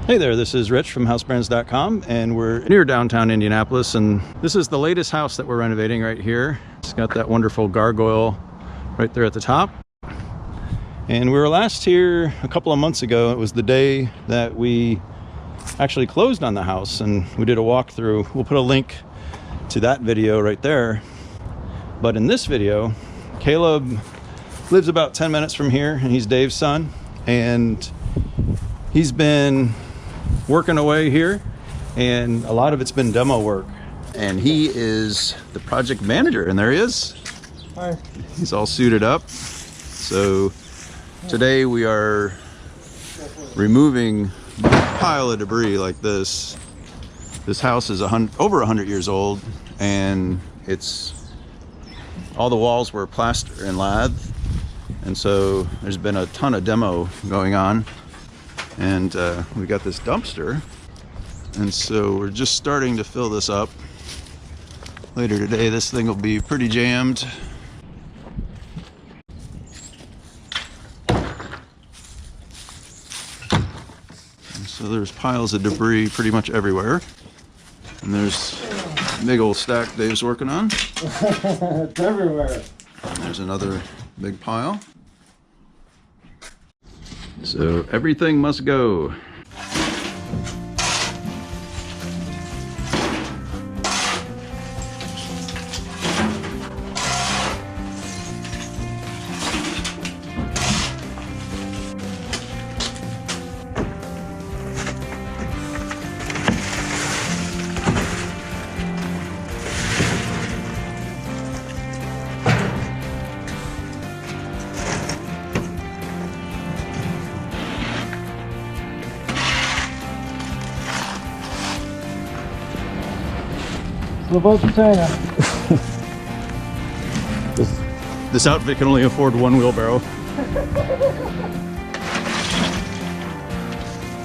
Hey there, this is Rich from HouseBarons.com, and we're near downtown Indianapolis, and this is the latest house that we're renovating right here. It's got that wonderful gargoyle right there at the top. And we were last here a couple of months ago. It was the day that we actually closed on the house, and we did a walkthrough. We'll put a link to that video right there. But in this video, Caleb lives about 10 minutes from here, and he's Dave's son, and he's been working away here, and a lot of it's been demo work. And he is the project manager, and there he is. Hi. He's all suited up. So today we are removing a pile of debris like this. This house is over 100 years old, and all the walls were plaster and lathe, and so there's been a ton of demo going on. And we got this dumpster, and so we're just starting to fill this up. Later today this thing will be pretty jammed. And so there's piles of debris pretty much everywhere, and there's a big old stack Dave's working on. It's everywhere. And there's another big pile. So everything must go. This outfit can only afford one wheelbarrow.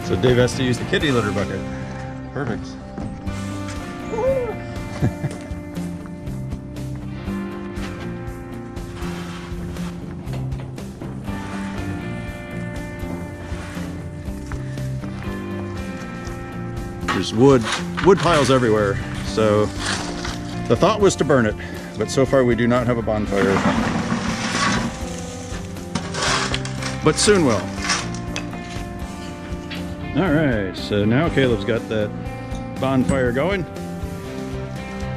So Dave has to use the kitty litter bucket. Perfect. There's wood piles everywhere. So the thought was to burn it, but so far we do not have a bonfire. But soon will. All right, so now Caleb's got that bonfire going.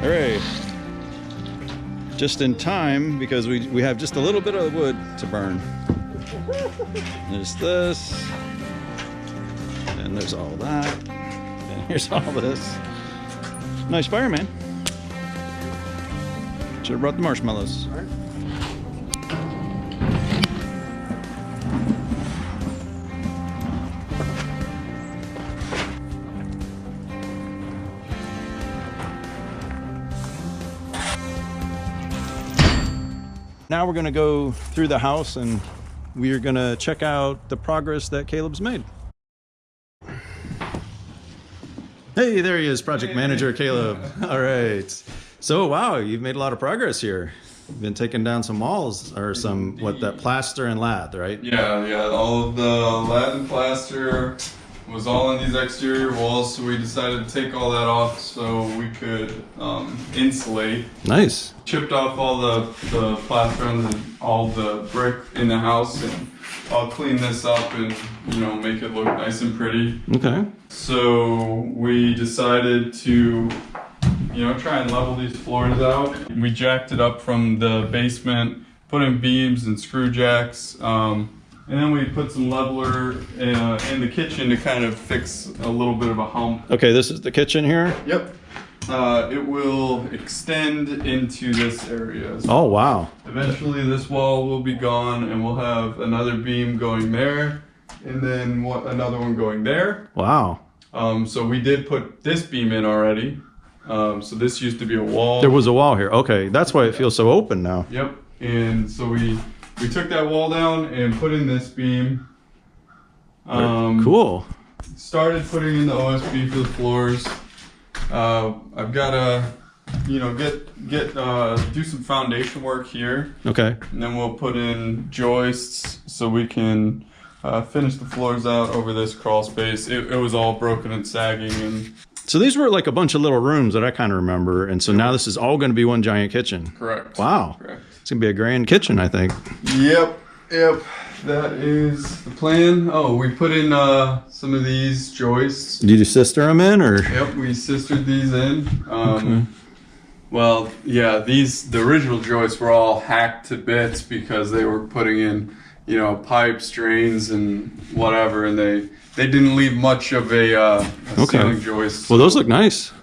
Hooray. Just in time, because we have just a little bit of wood to burn. There's this, and there's all that, and here's all this. Nice fire, man. Should have brought the marshmallows. Now we're going to go through the house, and we are going to check out the progress that Caleb's made. Hey, there he is, project manager Caleb. All right. So, wow, you've made a lot of progress here. You've been taking down some walls, or some, that plaster and lathe, right? Yeah, all of the lathe and plaster was all on these exterior walls, so we decided to take all that off so we could insulate. Nice. Chipped off all the plaster and all the brick in the house, and I'll clean this up and, make it look nice and pretty. Okay. So we decided to, try and level these floors out. We jacked it up from the basement, put in beams and screw jacks, and then we put some leveler in the kitchen to kind of fix a little bit of a hump. Okay, this is the kitchen here? Yep. It will extend into this area. So oh, wow. eventually this wall will be gone, and we'll have another beam going there, and then another one going there. Wow. So we did put this beam in already. So this used to be a wall. There was a wall here. Okay, that's why it feels so open now. Yep. And so we took that wall down and put in this beam. Cool. Started putting in the OSB for the floors. I've got to, do some foundation work here. Okay. And then we'll put in joists so we can finished the floors out over this crawl space. It was all broken and sagging, and So these were like a bunch of little rooms that I kind of remember. And so now this is all going to be one giant kitchen. correct. Wow. Correct. It's going to be a grand kitchen, I think. Yep. That is the plan. Oh, we put in some of these joists. Did you sister them in or? Yep, we sistered these in. Well, yeah, the original joists were all hacked to bits because they were putting in, pipes, drains, and whatever, and they didn't leave much of a ceiling joist. Well, those look nice.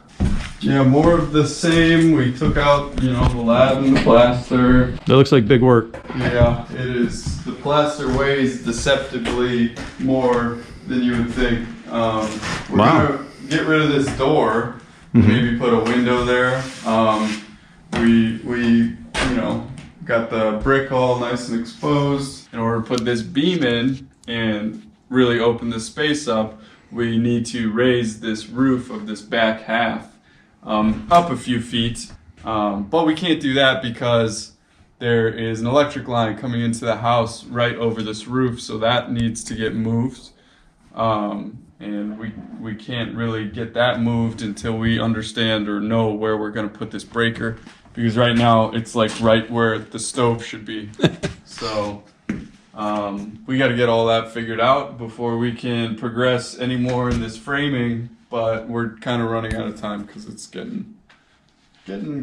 Yeah, more of the same. We took out, the lathe and the plaster. That looks like big work. Yeah, it is. The plaster weighs deceptively more than you would think. We're gonna get rid of this door. Maybe put a window there. We got the brick all nice and exposed. In order to put this beam in and really open this space up, we need to raise this roof of this back half up a few feet. But we can't do that because there is an electric line coming into the house right over this roof, so that needs to get moved. And we can't really get that moved until we understand or know where we're going to put this breaker, because right now it's like right where the stove should be. So we got to get all that figured out before we can progress any more in this framing, but we're kind of running out of time because it's getting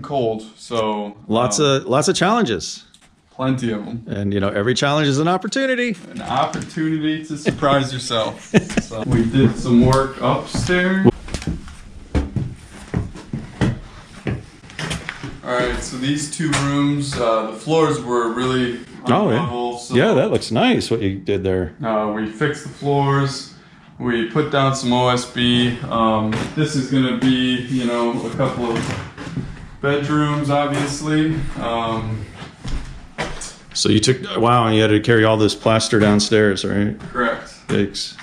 cold. So Lots of challenges. plenty of them. And every challenge is an opportunity. An opportunity to surprise yourself. So we did some work upstairs. Alright, so these two rooms, the floors were really unlevel. So Yeah, that looks nice what you did there. we fixed the floors. We put down some OSB. This is going to be, a couple of bedrooms, obviously. So you took, wow, and you had to carry all this plaster downstairs, right? Correct. Yikes.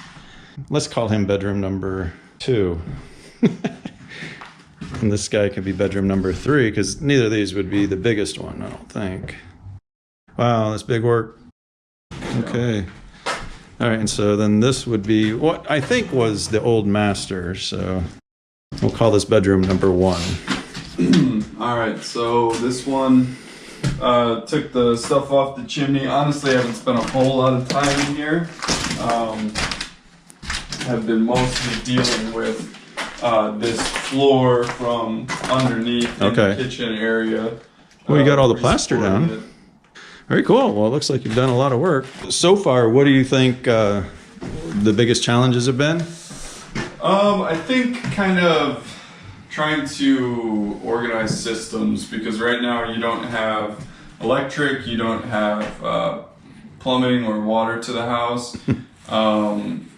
Let's call him bedroom number 2. And this guy could be bedroom number 3, because neither of these would be the biggest one, I don't think. Wow, that's big work. Okay. All right, and so then this would be what I think was the old master, so we'll call this bedroom number 1. All right, so this one took the stuff off the chimney. Honestly, I haven't spent a whole lot of time in here. Have been mostly dealing with this floor from underneath in the kitchen area. Well, you got all the plaster down. It. Very cool. Well, it looks like you've done a lot of work. So far, what do you think the biggest challenges have been? I think kind of trying to organize systems, because right now you don't have electric, you don't have plumbing or water to the house,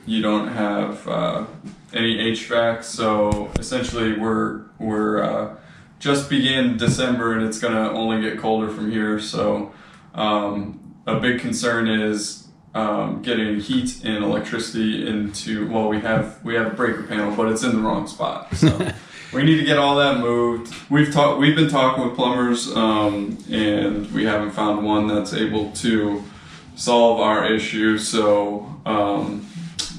you don't have any HVAC, so essentially we're just began December and it's gonna only get colder from here, so a big concern is getting heat and electricity into, well, we have a breaker panel, but it's in the wrong spot, so we need to get all that moved. We've been talking with plumbers, and we haven't found one that's able to solve our issue, so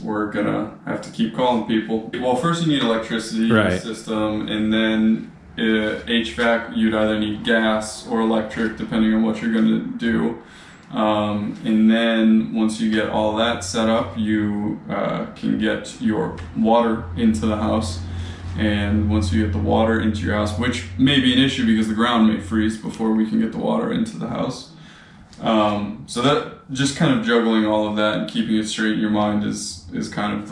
we're gonna have to keep calling people. Well, first you need electricity in the system, and then HVAC, you'd either need gas or electric, depending on what you're gonna do. And then once you get all that set up, you can get your water into the house. And once you get the water into your house, which may be an issue because the ground may freeze before we can get the water into the house. So that just kind of juggling all of that and keeping it straight in your mind is kind of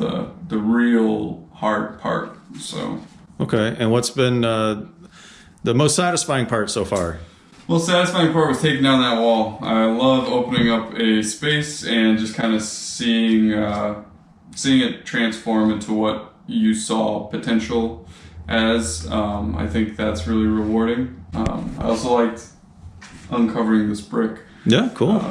the real hard part. So. Okay, and what's been the most satisfying part so far? Well, satisfying part was taking down that wall. I love opening up a space and just kind of seeing it transform into what you saw potential as. I think that's really rewarding. I also liked uncovering this brick. Yeah, cool.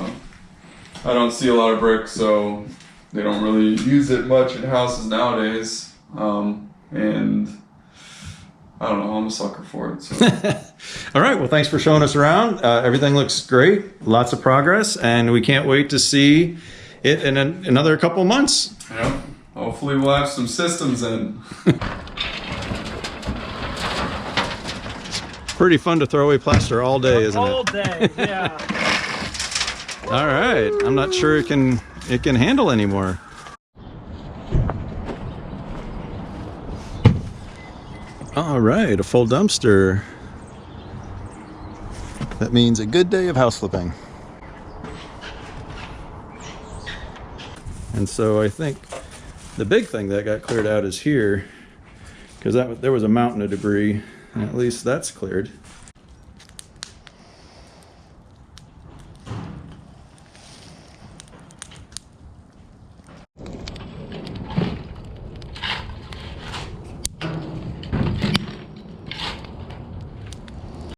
I don't see a lot of brick, so they don't really use it much in houses nowadays. And I don't know, I'm a sucker for it. So. All right, well, thanks for showing us around. Everything looks great, lots of progress, and we can't wait to see it in another couple months. Yep. Hopefully we'll have some systems in. Pretty fun to throw away plaster all day, isn't it? All day, yeah. All right. I'm not sure it can handle anymore. All right, a full dumpster. That means a good day of house flipping. And so I think the big thing that got cleared out is here, because there was a mountain of debris, and at least that's cleared.